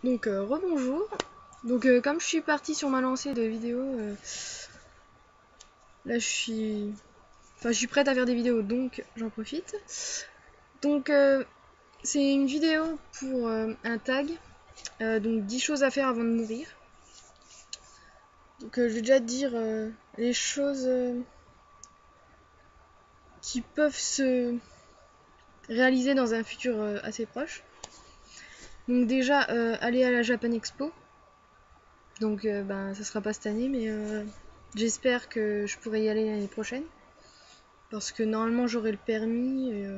Donc rebonjour. Donc comme je suis partie sur ma lancée de vidéos, là je suis prête à faire des vidéos, donc j'en profite. Donc c'est une vidéo pour un tag, donc 10 choses à faire avant de mourir. Donc je vais déjà te dire les choses qui peuvent se réaliser dans un futur assez proche. Donc déjà aller à la Japan Expo. Donc ben ça sera pas cette année, mais j'espère que je pourrai y aller l'année prochaine. Parce que normalement j'aurai le permis et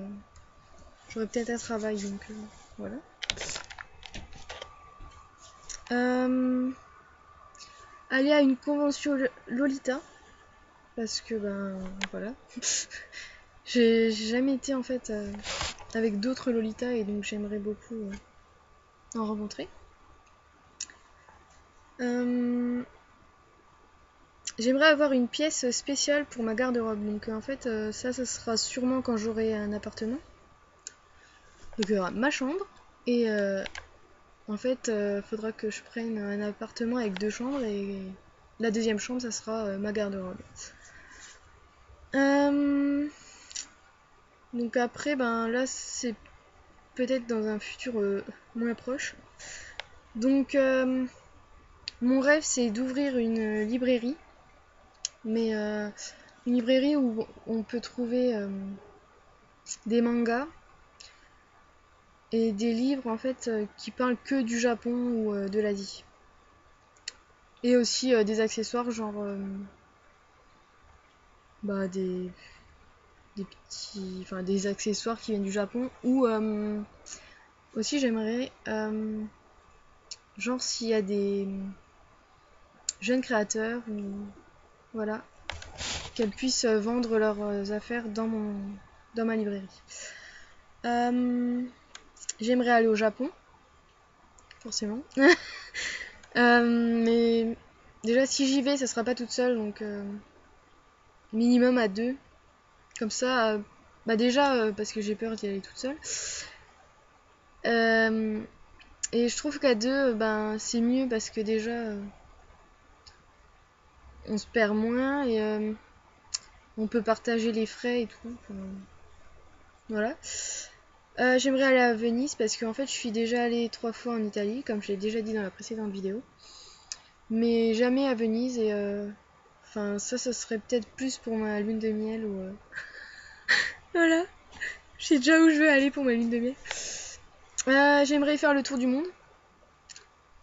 j'aurai peut-être un travail, donc voilà. Aller à une convention Lolita, parce que ben voilà. J'ai jamais été en fait avec d'autres Lolita et donc j'aimerais beaucoup en rencontrer. J'aimerais avoir une pièce spéciale pour ma garde-robe, donc en fait ça sera sûrement quand j'aurai un appartement. Donc il y aura ma chambre et en fait faudra que je prenne un appartement avec 2 chambres et la deuxième chambre ça sera ma garde-robe. Donc après ben là c'est peut-être dans un futur moins proche. Donc mon rêve c'est d'ouvrir une librairie, mais une librairie où on peut trouver des mangas et des livres en fait qui parlent que du Japon ou de l'Asie. Et aussi des accessoires genre bah, des accessoires qui viennent du Japon. Ou aussi j'aimerais genre s'il y a des jeunes créateurs ou voilà qu'elles puissent vendre leurs affaires dans ma librairie. J'aimerais aller au Japon forcément. Mais déjà si j'y vais ça sera pas toute seule, donc minimum à 2. Comme ça bah déjà parce que j'ai peur d'y aller toute seule. Et je trouve qu'à 2 ben c'est mieux parce que déjà on se perd moins et on peut partager les frais et tout. Enfin, voilà. J'aimerais aller à Venise parce qu'en fait je suis déjà allée 3 fois en Italie, comme je l'ai déjà dit dans la précédente vidéo. Mais jamais à Venise et enfin ça serait peut-être plus pour ma lune de miel ou voilà. Je sais déjà où je veux aller pour ma lune de miel. J'aimerais faire le tour du monde.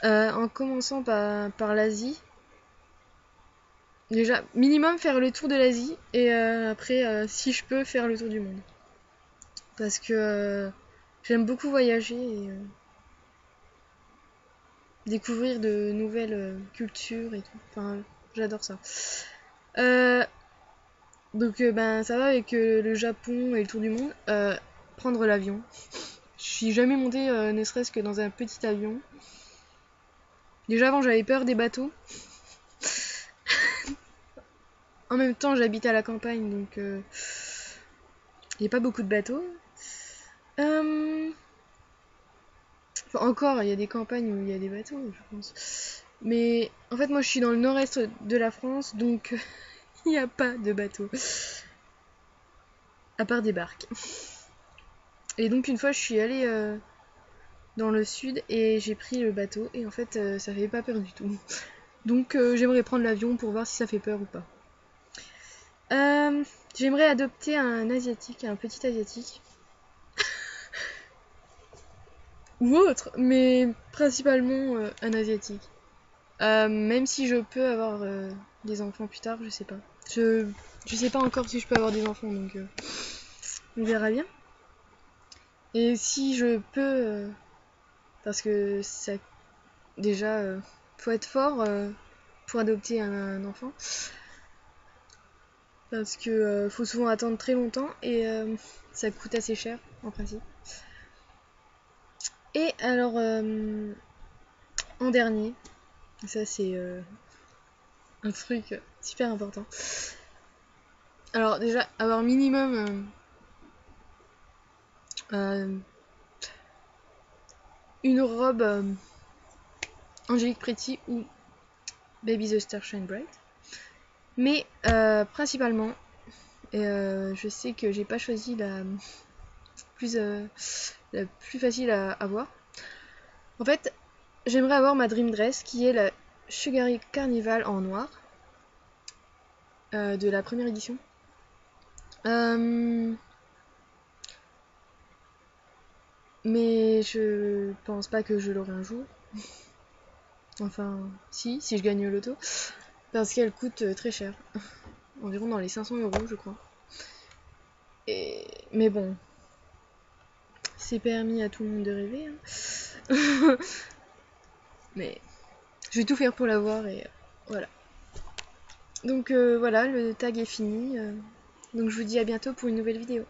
En commençant par l'Asie. Déjà, minimum faire le tour de l'Asie et après, si je peux, faire le tour du monde. Parce que j'aime beaucoup voyager et découvrir de nouvelles cultures et tout. Enfin, j'adore ça. Donc, ben, ça va avec le Japon et le tour du monde. Prendre l'avion. Je suis jamais montée ne serait-ce que dans un petit avion. Déjà avant, j'avais peur des bateaux. En même temps, j'habite à la campagne, donc il n'y a pas beaucoup de bateaux. Enfin, encore, il y a des campagnes où il y a des bateaux, je pense. Mais en fait, moi, je suis dans le nord-est de la France, donc il n'y a pas de bateaux. À part des barques. Et donc, une fois, je suis allée dans le sud et j'ai pris le bateau. Et en fait, ça fait pas peur du tout. Donc, j'aimerais prendre l'avion pour voir si ça fait peur ou pas. J'aimerais adopter un asiatique, un petit asiatique. Ou autre, mais principalement un asiatique. Même si je peux avoir des enfants plus tard, je sais pas. Je sais pas encore si je peux avoir des enfants, donc on verra bien. Et si je peux, parce que ça, déjà, faut être fort pour adopter un enfant. Parce que faut souvent attendre très longtemps et ça coûte assez cher en principe. Et alors, en dernier, ça c'est un truc super important. Alors déjà, avoir minimum une robe Angelique Pretty ou Baby the Star Shine Bright. Mais principalement, je sais que j'ai pas choisi la plus facile à avoir. En fait, j'aimerais avoir ma Dream Dress qui est la Sugary Carnival en noir de la première édition. Mais je pense pas que je l'aurai un jour. Enfin, si je gagne le loto. Parce qu'elle coûte très cher. Environ dans les 500 € je crois. Mais bon, c'est permis à tout le monde de rêver. Hein. Mais je vais tout faire pour l'avoir et voilà. Donc voilà, le tag est fini. Donc je vous dis à bientôt pour une nouvelle vidéo.